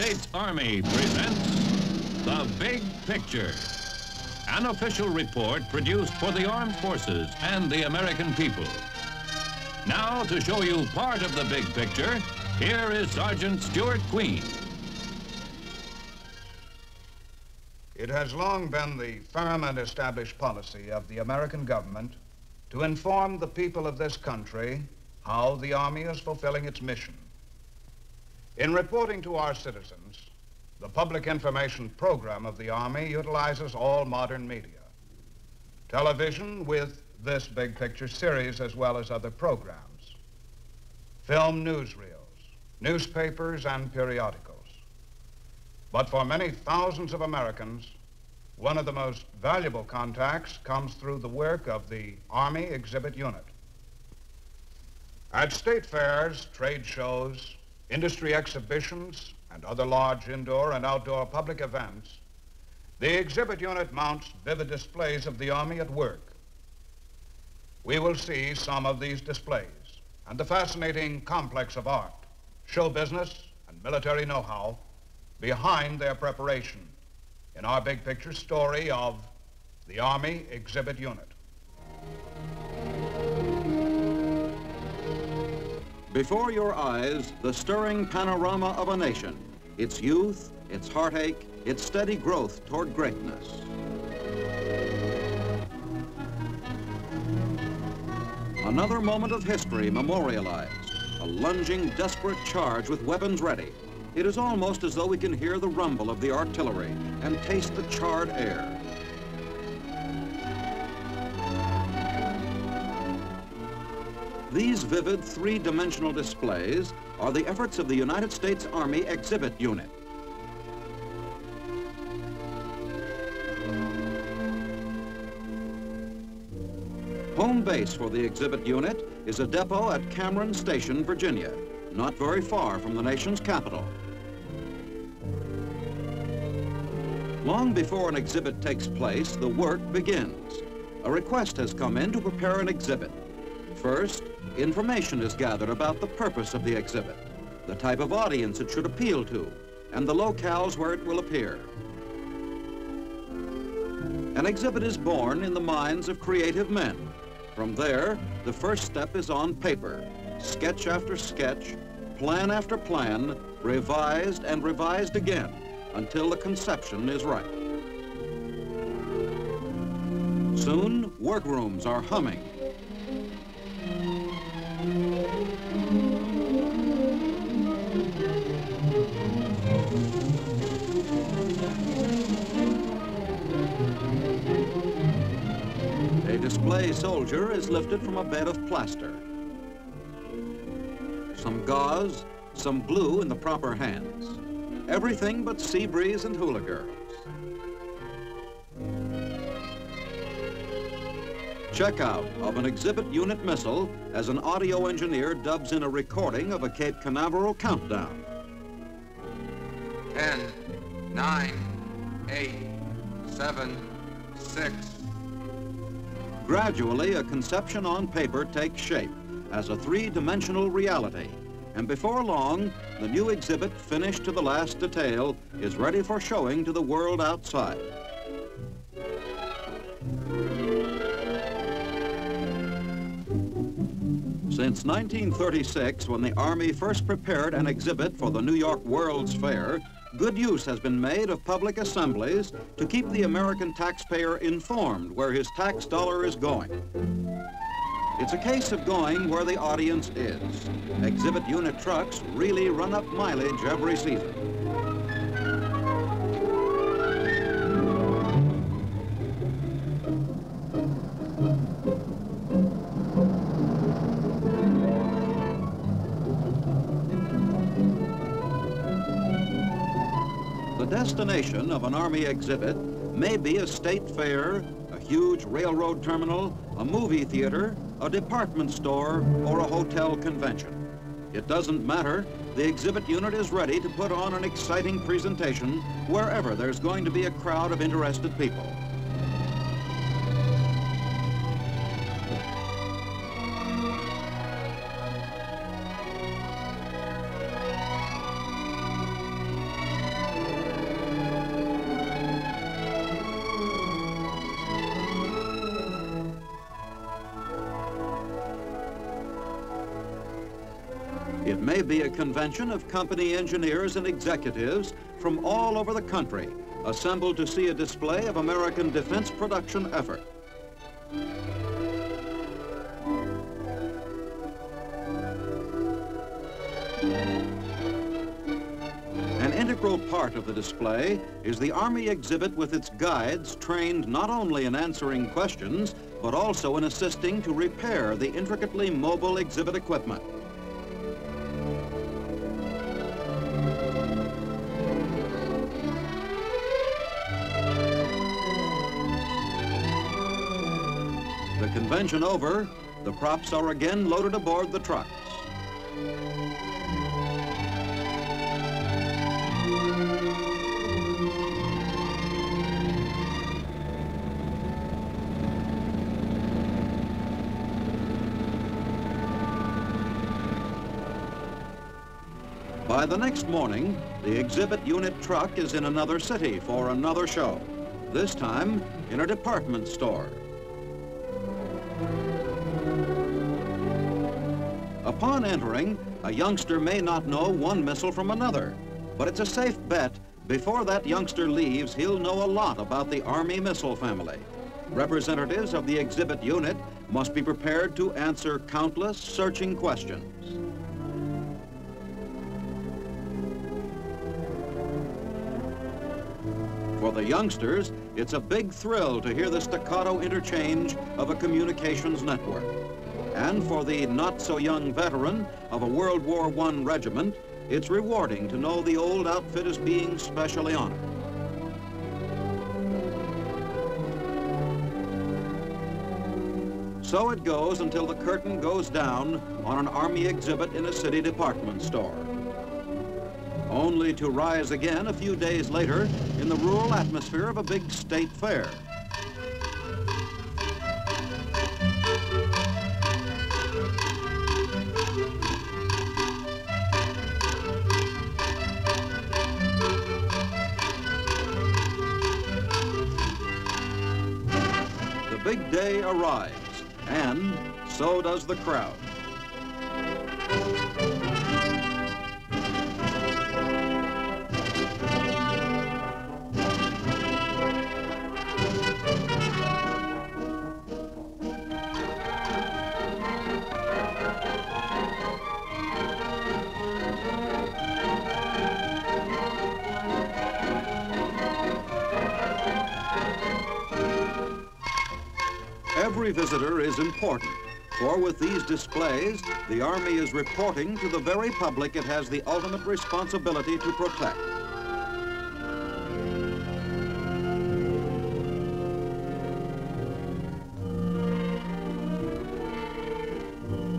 States Army presents The Big Picture, an official report produced for the armed forces and the American people. Now, to show you part of the big picture, here is Sergeant Stuart Queen. It has long been the firm and established policy of the American government to inform the people of this country how the Army is fulfilling its mission. In reporting to our citizens, the public information program of the Army utilizes all modern media. Television with this big picture series as well as other programs. Film newsreels, newspapers and periodicals. But for many thousands of Americans, one of the most valuable contacts comes through the work of the Army Exhibit Unit. At state fairs, trade shows, industry exhibitions, and other large indoor and outdoor public events, the exhibit unit mounts vivid displays of the Army at work. We will see some of these displays and the fascinating complex of art, show business, and military know-how behind their preparation in our big picture story of the Army Exhibit Unit. Before your eyes, the stirring panorama of a nation, its youth, its heartache, its steady growth toward greatness. Another moment of history memorialized, a lunging, desperate charge with weapons ready. It is almost as though we can hear the rumble of the artillery and taste the charred air. These vivid three-dimensional displays are the efforts of the United States Army Exhibit Unit. Home base for the Exhibit Unit is a depot at Cameron Station, Virginia, not very far from the nation's capital. Long before an exhibit takes place, the work begins. A request has come in to prepare an exhibit. First, information is gathered about the purpose of the exhibit, the type of audience it should appeal to, and the locales where it will appear. An exhibit is born in the minds of creative men. From there, the first step is on paper, sketch after sketch, plan after plan, revised and revised again until the conception is right. Soon, workrooms are humming. A display soldier is lifted from a bed of plaster. Some gauze, some glue in the proper hands. Everything but sea breeze and hula girls. Checkout of an exhibit unit missile as an audio engineer dubs in a recording of a Cape Canaveral countdown. 10, 9, 8, 7, 6. Gradually, a conception on paper takes shape as a three-dimensional reality. And before long, the new exhibit, finished to the last detail, is ready for showing to the world outside. Since 1936, when the Army first prepared an exhibit for the New York World's Fair, good use has been made of public assemblies to keep the American taxpayer informed where his tax dollar is going. It's a case of going where the audience is. Exhibit unit trucks really run up mileage every season. The destination of an Army exhibit may be a state fair, a huge railroad terminal, a movie theater, a department store, or a hotel convention. It doesn't matter. The exhibit unit is ready to put on an exciting presentation wherever there's going to be a crowd of interested people. It may be a convention of company engineers and executives from all over the country, assembled to see a display of American defense production effort. An integral part of the display is the Army exhibit with its guides trained not only in answering questions, but also in assisting to repair the intricately mobile exhibit equipment. The convention over, the props are again loaded aboard the trucks. By the next morning, the exhibit unit truck is in another city for another show, this time in a department store. Upon entering, a youngster may not know one missile from another, but it's a safe bet before that youngster leaves, he'll know a lot about the Army missile family. Representatives of the exhibit unit must be prepared to answer countless searching questions. For the youngsters, it's a big thrill to hear the staccato interchange of a communications network. And for the not-so-young veteran of a World War I regiment, it's rewarding to know the old outfit is being specially honored. So it goes until the curtain goes down on an Army exhibit in a city department store, only to rise again a few days later in the rural atmosphere of a big state fair. The big day arrives, and so does the crowd. Every visitor is important, for with these displays, the Army is reporting to the very public it has the ultimate responsibility to protect.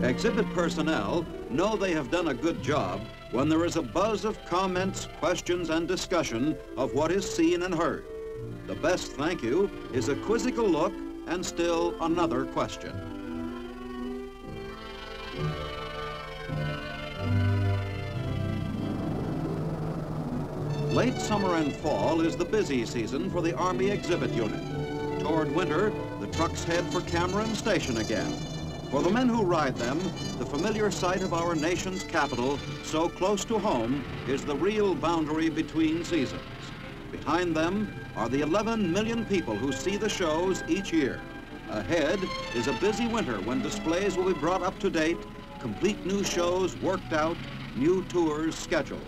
Exhibit personnel know they have done a good job when there is a buzz of comments, questions, and discussion of what is seen and heard. The best thank you is a quizzical look and still another question. Late summer and fall is the busy season for the Army exhibit unit. Toward winter, the trucks head for Cameron Station again. For the men who ride them, the familiar sight of our nation's capital, so close to home, is the real boundary between seasons. Behind them are the 11 million people who see the shows each year. Ahead is a busy winter when displays will be brought up to date, complete new shows worked out, new tours scheduled.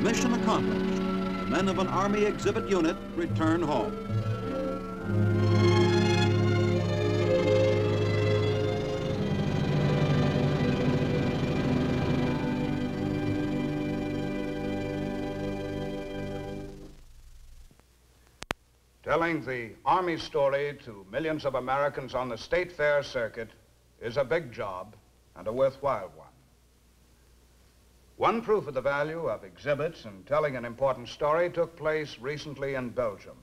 Mission accomplished. The men of an Army exhibit unit return home. Telling the Army story to millions of Americans on the state fair circuit is a big job and a worthwhile one. One proof of the value of exhibits in telling an important story took place recently in Belgium,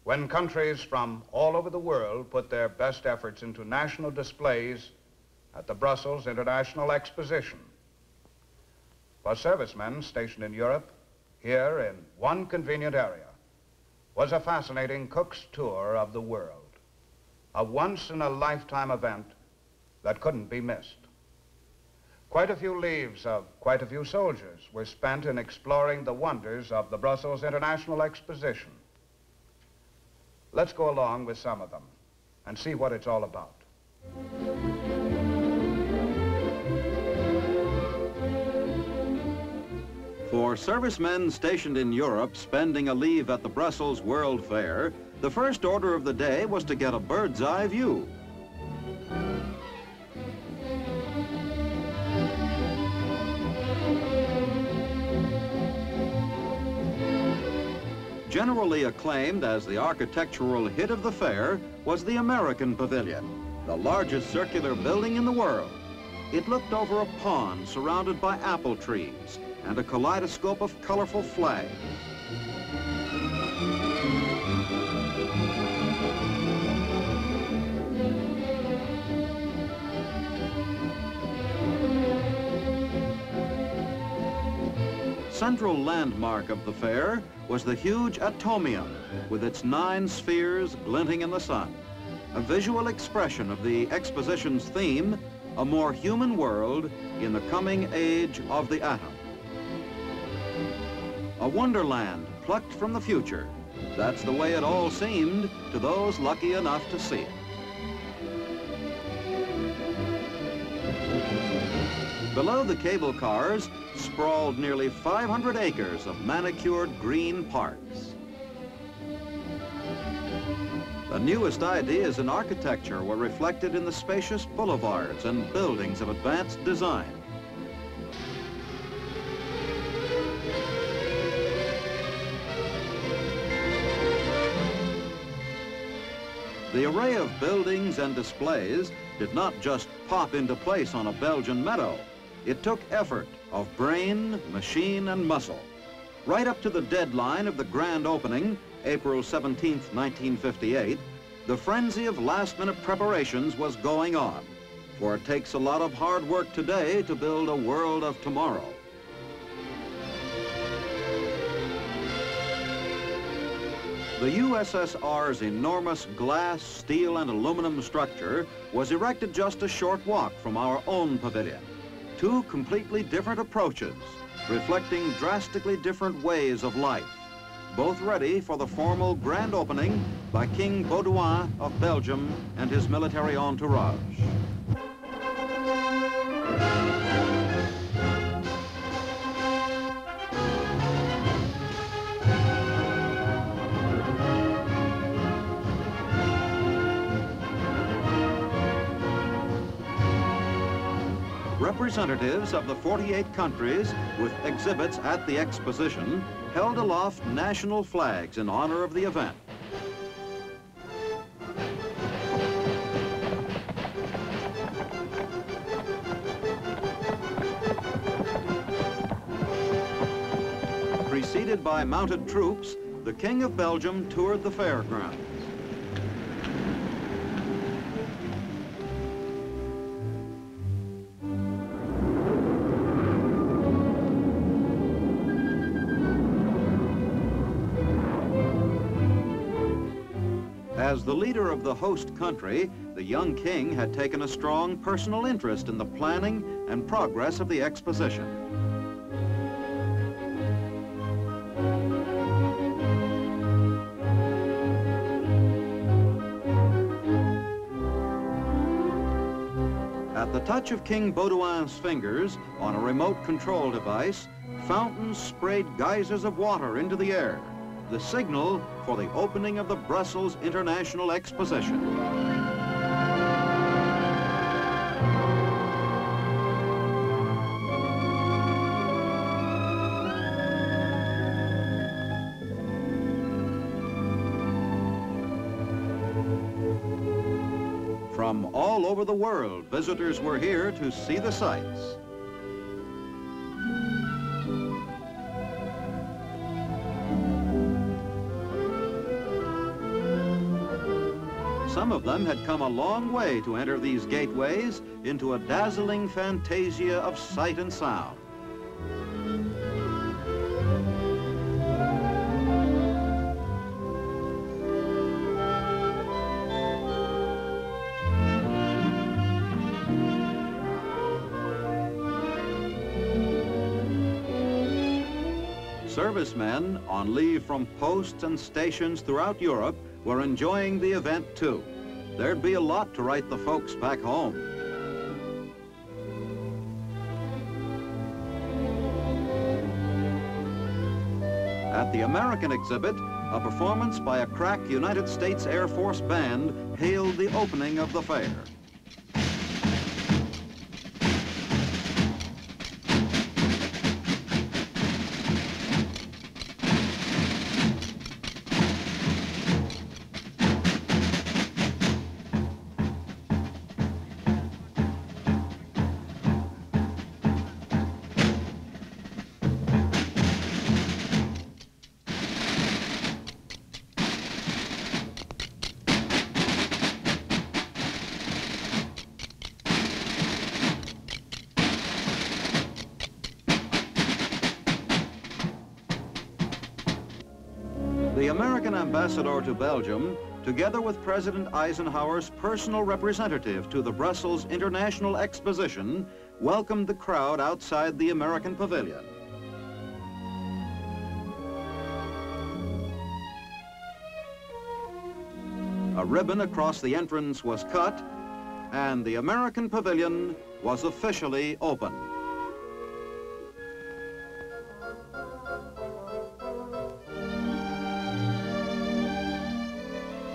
when countries from all over the world put their best efforts into national displays at the Brussels International Exposition. For servicemen stationed in Europe, here in one convenient area, was a fascinating Cook's tour of the world, a once-in-a-lifetime event that couldn't be missed. Quite a few leaves of quite a few soldiers were spent in exploring the wonders of the Brussels International Exposition. Let's go along with some of them and see what it's all about. For servicemen stationed in Europe spending a leave at the Brussels World Fair, the first order of the day was to get a bird's eye view. Generally acclaimed as the architectural hit of the fair was the American Pavilion, the largest circular building in the world. It looked over a pond surrounded by apple trees and a kaleidoscope of colorful flags. Central landmark of the fair was the huge Atomium with its 9 spheres glinting in the sun, a visual expression of the exposition's theme, a more human world in the coming age of the atom. A wonderland plucked from the future. That's the way it all seemed to those lucky enough to see it. Below the cable cars sprawled nearly 500 acres of manicured green parks. The newest ideas in architecture were reflected in the spacious boulevards and buildings of advanced design. The array of buildings and displays did not just pop into place on a Belgian meadow. It took effort of brain, machine, and muscle. Right up to the deadline of the grand opening, April 17, 1958, the frenzy of last-minute preparations was going on, for it takes a lot of hard work today to build a world of tomorrow. The USSR's enormous glass, steel, and aluminum structure was erected just a short walk from our own pavilion. 2 completely different approaches, reflecting drastically different ways of life, both ready for the formal grand opening by King Baudouin of Belgium and his military entourage. Representatives of the 48 countries with exhibits at the exposition held aloft national flags in honor of the event. Preceded by mounted troops, the King of Belgium toured the fairgrounds. As the leader of the host country, the young king had taken a strong personal interest in the planning and progress of the exposition. At the touch of King Baudouin's fingers, on a remote control device, fountains sprayed geysers of water into the air, the signal for the opening of the Brussels International Exposition. From all over the world, visitors were here to see the sights. Some of them had come a long way to enter these gateways into a dazzling fantasia of sight and sound. Servicemen on leave from posts and stations throughout Europe were enjoying the event too. There'd be a lot to write the folks back home. At the American exhibit, a performance by a crack United States Air Force band hailed the opening of the fair. The American ambassador to Belgium, together with President Eisenhower's personal representative to the Brussels International Exposition, welcomed the crowd outside the American pavilion. A ribbon across the entrance was cut, and the American pavilion was officially opened.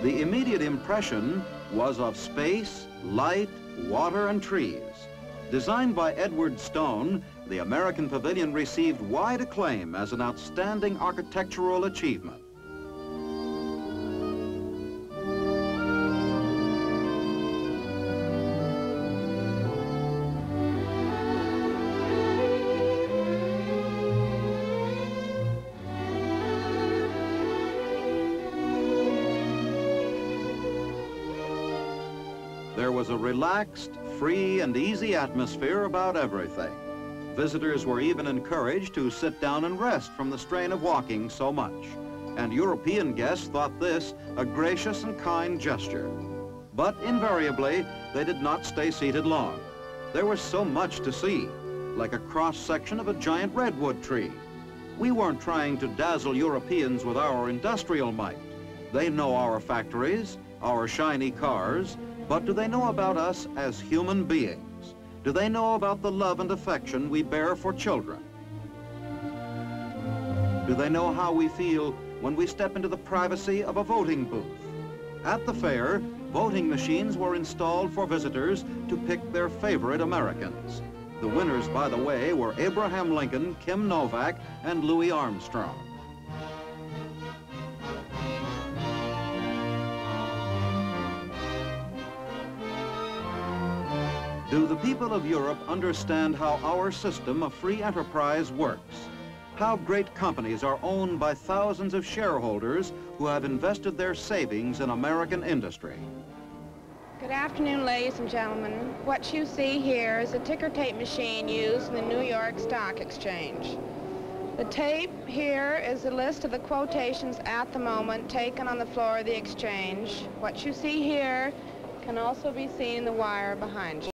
The immediate impression was of space, light, water, and trees. Designed by Edward Stone, the American Pavilion received wide acclaim as an outstanding architectural achievement. There was a relaxed, free, and easy atmosphere about everything. Visitors were even encouraged to sit down and rest from the strain of walking so much. And European guests thought this a gracious and kind gesture. But invariably, they did not stay seated long. There was so much to see, like a cross-section of a giant redwood tree. We weren't trying to dazzle Europeans with our industrial might. They know our factories, our shiny cars, but do they know about us as human beings? Do they know about the love and affection we bear for children? Do they know how we feel when we step into the privacy of a voting booth? At the fair, voting machines were installed for visitors to pick their favorite Americans. The winners, by the way, were Abraham Lincoln, Kim Novak, and Louis Armstrong. Do the people of Europe understand how our system of free enterprise works? How great companies are owned by thousands of shareholders who have invested their savings in American industry? Good afternoon, ladies and gentlemen. What you see here is a ticker tape machine used in the New York Stock Exchange. The tape here is a list of the quotations at the moment taken on the floor of the exchange. What you see here can also be seen in the wire behind you.